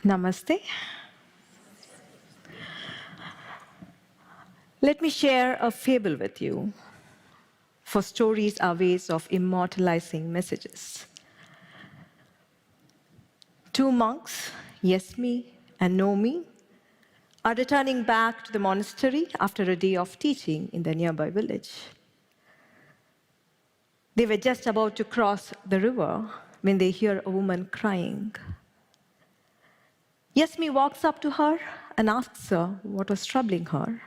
Namaste. Let me share a fable with you, for stories are ways of immortalizing messages. Two monks, Yesmi and Nomi, are returning back to the monastery after a day of teaching in the nearby village. They were just about to cross the river when they hear a woman crying. Yesmi walks up to her and asks her what was troubling her.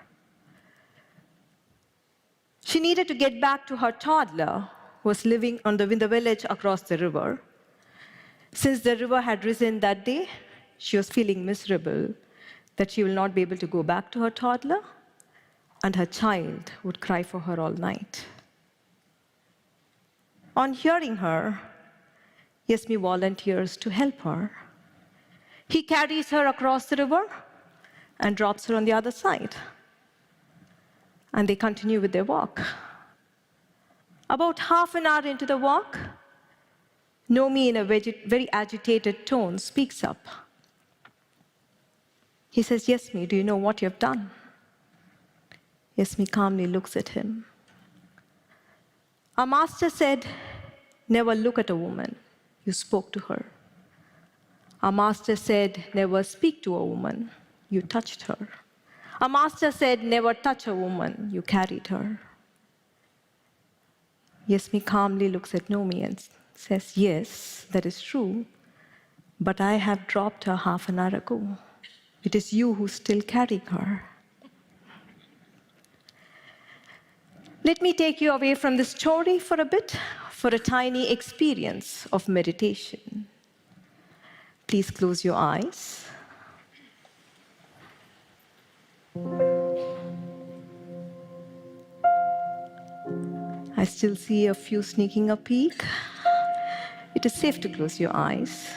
She needed to get back to her toddler, who was living in the village across the river. Since the river had risen that day, she was feeling miserable that she will not be able to go back to her toddler, and her child would cry for her all night. On hearing her, Yesmi volunteers to help her. He carries her across the river and drops her on the other side. And they continue with their walk. About half an hour into the walk, Nomi, in a very agitated tone, speaks up. He says, "Yesmi, do you know what you have done?" Yesmi calmly looks at him. "Our master said, never look at a woman. You spoke to her. Our master said, never speak to a woman. You touched her. Our master said, never touch a woman. You carried her." Yesmi calmly looks at Nomi and says, "Yes, that is true, but I have dropped her half an hour ago. It is you who's still carrying her." Let me take you away from this story for a bit, for a tiny experience of meditation. Please close your eyes. I still see a few sneaking a peek. It is safe to close your eyes.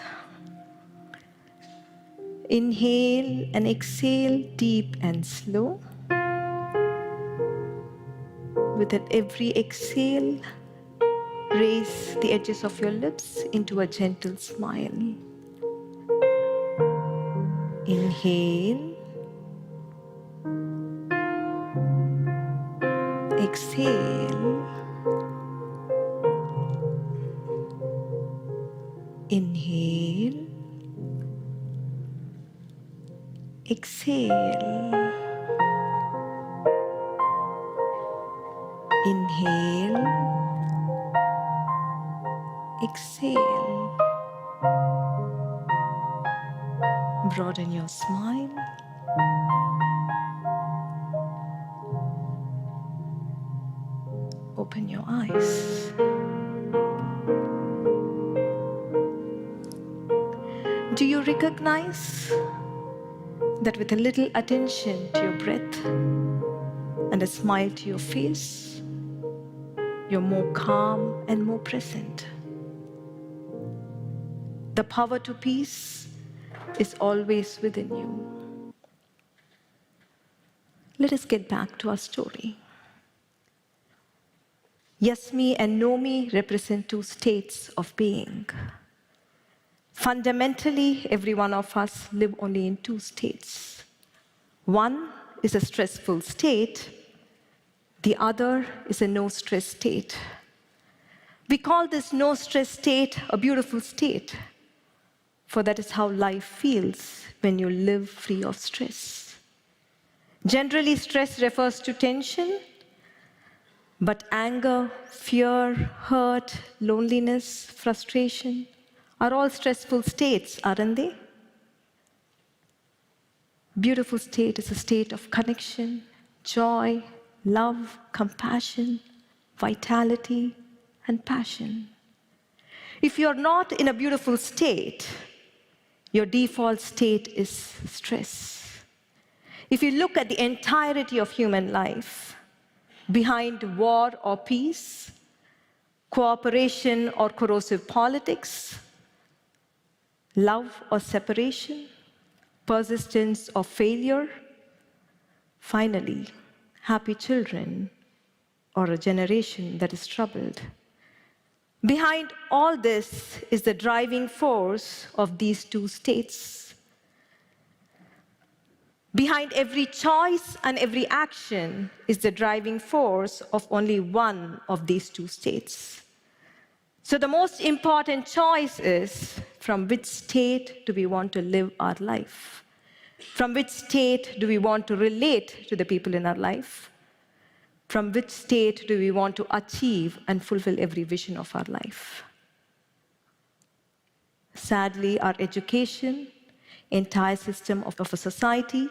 Inhale and exhale deep and slow. With every exhale, raise the edges of your lips into a gentle smile. Inhale. Exhale. Inhale. Exhale. Inhale. Exhale. Broaden your smile. Open your eyes. Do you recognize that with a little attention to your breath and a smile to your face, you're more calm and more present? The power to peace is always within you. Let us get back to our story. Yesmi and Nomi represent two states of being. Fundamentally, every one of us live only in two states. One is a stressful state. The other is a no-stress state. We call this no-stress state a beautiful state, for that is how life feels when you live free of stress. Generally, stress refers to tension, but anger, fear, hurt, loneliness, frustration are all stressful states, aren't they? Beautiful state is a state of connection, joy, love, compassion, vitality, and passion. If you're not in a beautiful state, your default state is stress. If you look at the entirety of human life, behind war or peace, cooperation or corrosive politics, love or separation, persistence or failure, finally, happy children or a generation that is troubled. Behind all this is the driving force of these two states, Behind every choice and every action is the driving force of only one of these two states. So the most important choice is, from which state do we want to live our life? From which state do we want to relate to the people in our life? From which state do we want to achieve and fulfill every vision of our life? Sadly, our education, entire system of a society,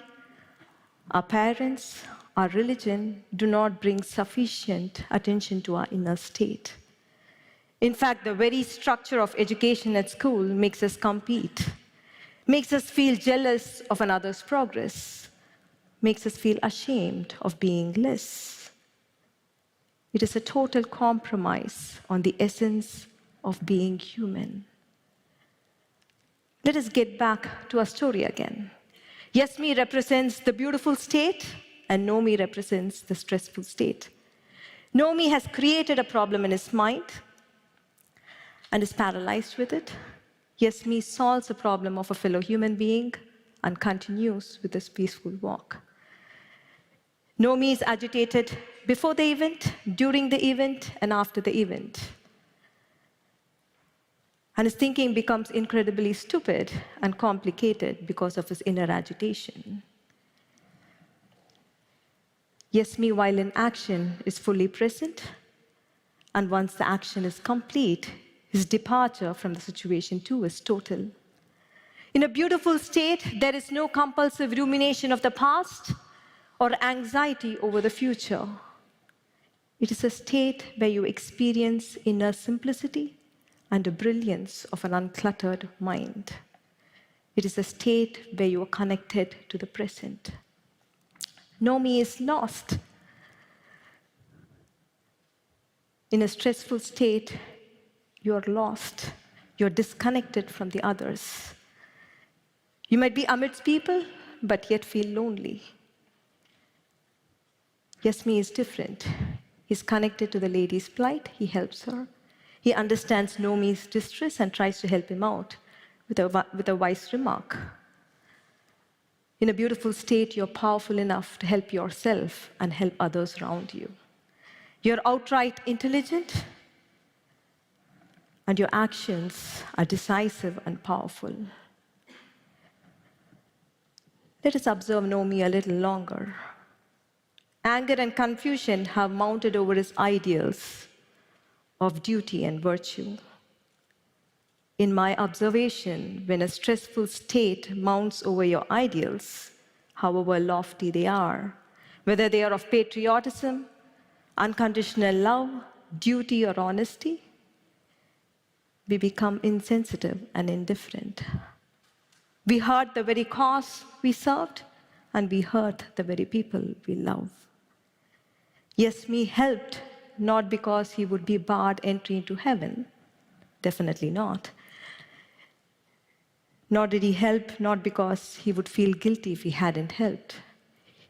our parents, our religion do not bring sufficient attention to our inner state. In fact, the very structure of education at school makes us compete, makes us feel jealous of another's progress, makes us feel ashamed of being less. It is a total compromise on the essence of being human. Let us get back to our story again. Yes, me represents the beautiful state, and no me represents the stressful state. No me has created a problem in his mind and is paralyzed with it. Yes, me solves the problem of a fellow human being and continues with this peaceful walk. No me is agitated before the event, during the event, and after the event. And his thinking becomes incredibly stupid and complicated because of his inner agitation. Yes, me, while in action, is fully present, and once the action is complete, his departure from the situation too is total. In a beautiful state, there is no compulsive rumination of the past or anxiety over the future. It is a state where you experience inner simplicity and the brilliance of an uncluttered mind. It is a state where you are connected to the present. No me is lost. In a stressful state, you're lost. You're disconnected from the others. You might be amidst people, but yet feel lonely. Yes, me is different. He's connected to the lady's plight. He helps her. He understands Nomi's distress and tries to help him out with a wise remark. In a beautiful state, you're powerful enough to help yourself and help others around you. You're outright intelligent, and your actions are decisive and powerful. Let us observe Nomi a little longer. Anger and confusion have mounted over his ideals of duty and virtue. In my observation, when a stressful state mounts over your ideals, however lofty they are, whether they are of patriotism, unconditional love, duty, or honesty, we become insensitive and indifferent. We hurt the very cause we served, and we hurt the very people we love. Yes, me helped, not because he would be barred entry into heaven, definitely not. Nor did he help, not because he would feel guilty if he hadn't helped.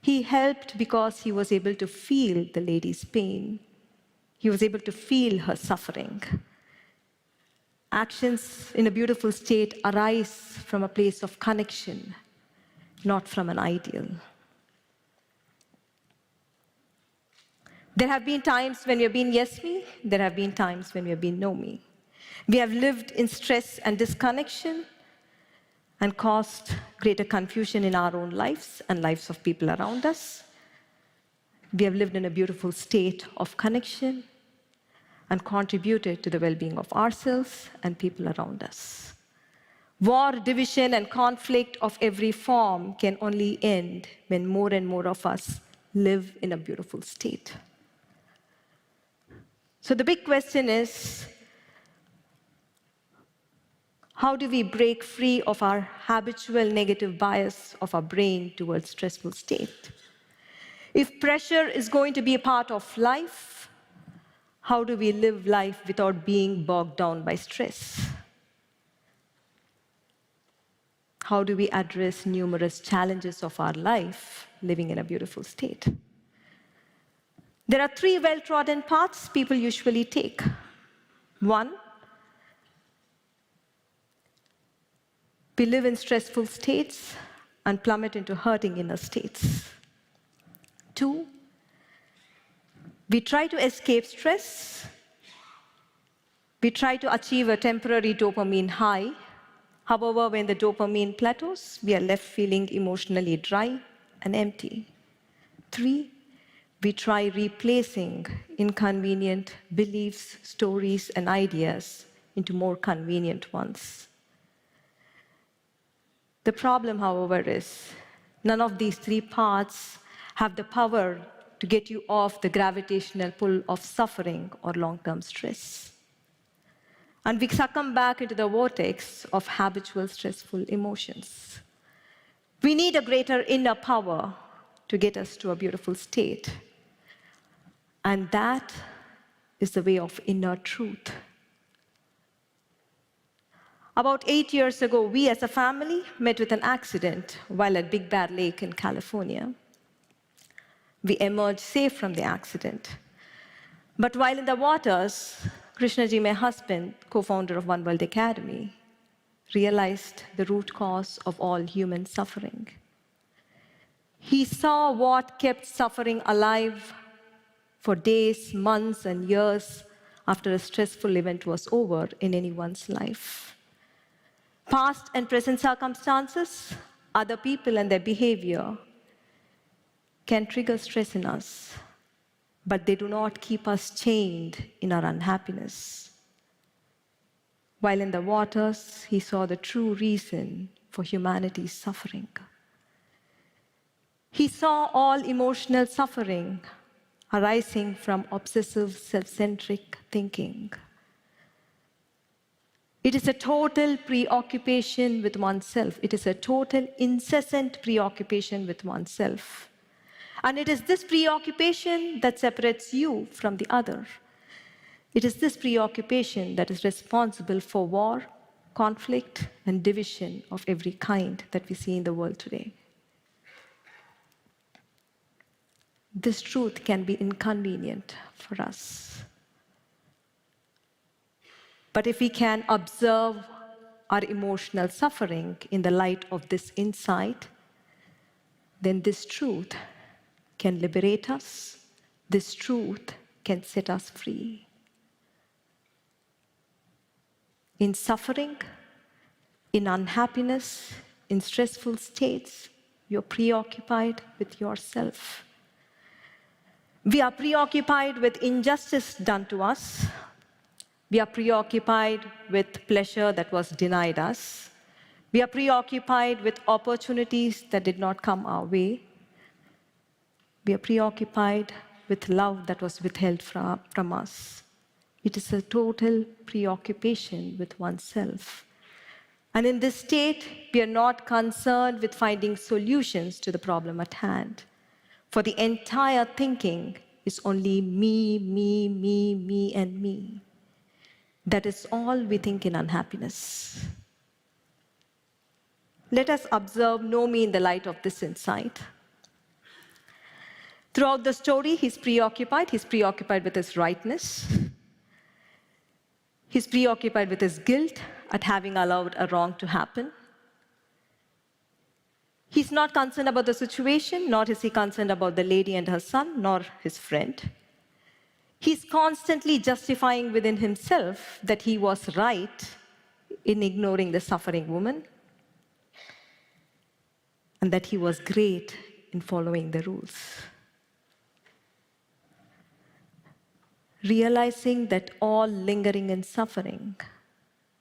He helped because he was able to feel the lady's pain. He was able to feel her suffering. Actions in a beautiful state arise from a place of connection, not from an ideal. There have been times when we have been yes me, there have been times when we have been no me. We have lived in stress and disconnection and caused greater confusion in our own lives and lives of people around us. We have lived in a beautiful state of connection and contributed to the well-being of ourselves and people around us. War, division, and conflict of every form can only end when more and more of us live in a beautiful state. So the big question is, how do we break free of our habitual negative bias of our brain towards stressful state? If pressure is going to be a part of life, how do we live life without being bogged down by stress? How do we address numerous challenges of our life living in a beautiful state? There are 3 well-trodden paths people usually take. 1, we live in stressful states and plummet into hurting inner states. 2, we try to escape stress. We try to achieve a temporary dopamine high. However, when the dopamine plateaus, we are left feeling emotionally dry and empty. 3, we try replacing inconvenient beliefs, stories, and ideas into more convenient ones. The problem, however, is none of these 3 paths have the power to get you off the gravitational pull of suffering or long-term stress. And we succumb back into the vortex of habitual stressful emotions. We need a greater inner power to get us to a beautiful state. And that is the way of inner truth. About 8 years ago, we as a family met with an accident while at Big Bear Lake in California. We emerged safe from the accident. But while in the waters, Krishnaji, my husband, co-founder of One World Academy, realized the root cause of all human suffering. He saw what kept suffering alive for days, months, and years after a stressful event was over in anyone's life. Past and present circumstances, other people and their behavior can trigger stress in us, but they do not keep us chained in our unhappiness. While in the waters, he saw the true reason for humanity's suffering. He saw all emotional suffering arising from obsessive, self-centric thinking. It is a total preoccupation with oneself. It is a total, incessant preoccupation with oneself. And it is this preoccupation that separates you from the other. It is this preoccupation that is responsible for war, conflict, and division of every kind that we see in the world today. This truth can be inconvenient for us. But if we can observe our emotional suffering in the light of this insight, then this truth can liberate us. This truth can set us free. In suffering, in unhappiness, in stressful states, you're preoccupied with yourself. We are preoccupied with injustice done to us. We are preoccupied with pleasure that was denied us. We are preoccupied with opportunities that did not come our way. We are preoccupied with love that was withheld from us. It is a total preoccupation with oneself. And in this state, we are not concerned with finding solutions to the problem at hand. For the entire thinking is only me, me, me, me, and me. That is all we think in unhappiness. Let us observe Nomi in the light of this insight. Throughout the story, he's preoccupied with his rightness. He's preoccupied with his guilt at having allowed a wrong to happen. He's not concerned about the situation, nor is he concerned about the lady and her son, nor his friend. He's constantly justifying within himself that he was right in ignoring the suffering woman, and that he was great in following the rules. Realizing that all lingering in suffering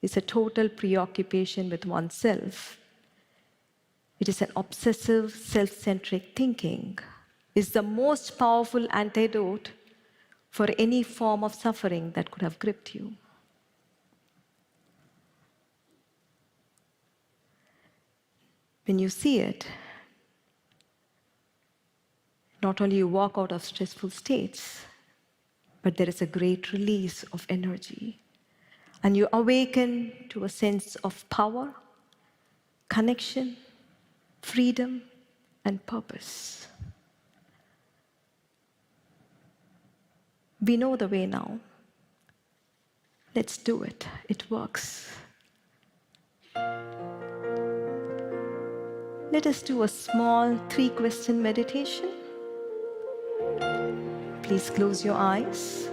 is a total preoccupation with oneself, it is an obsessive, self-centric thinking, is the most powerful antidote for any form of suffering that could have gripped you. When you see it, not only you walk out of stressful states, but there is a great release of energy. And you awaken to a sense of power, connection, freedom, and purpose. We know the way now. Let's do it. It works. let us do a small 3-question meditation. Please close your eyes.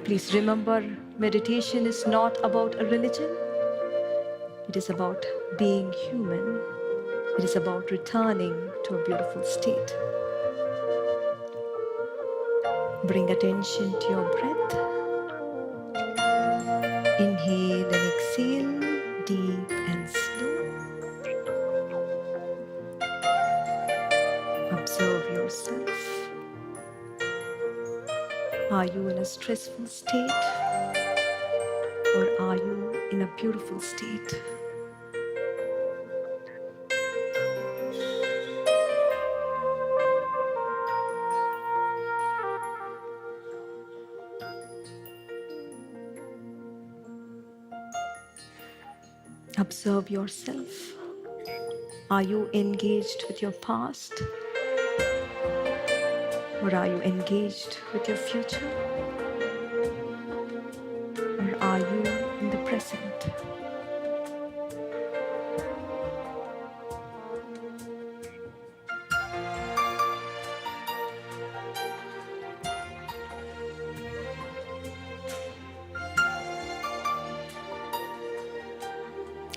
Please remember, meditation is not about a religion. It is about being human. It is about returning to a beautiful state. Bring attention to your breath. Inhale and exhale, deep and slow. Observe yourself. Are you in a stressful state, or are you in a beautiful state? Observe yourself. Are you engaged with your past? Or are you engaged with your future? Or are you in the present?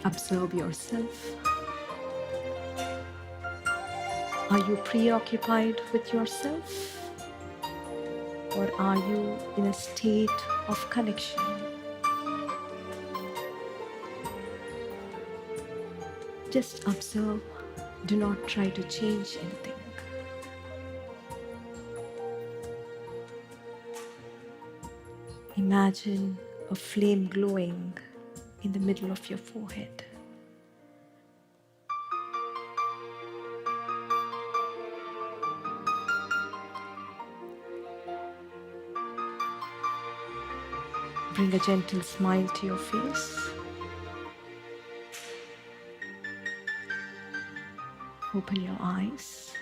Observe yourself. Are you preoccupied with yourself? Or are you in a state of connection? Just observe. Do not try to change anything. Imagine a flame glowing in the middle of your forehead. Bring a gentle smile to your face. Open your eyes.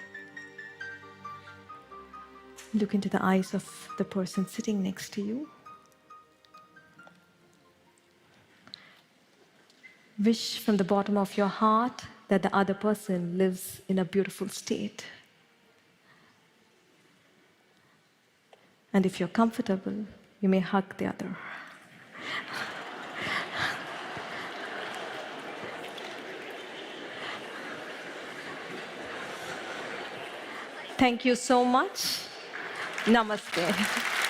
Look into the eyes of the person sitting next to you. Wish from the bottom of your heart that the other person lives in a beautiful state. And if you're comfortable, you may hug the other. Thank you so much. Namaste.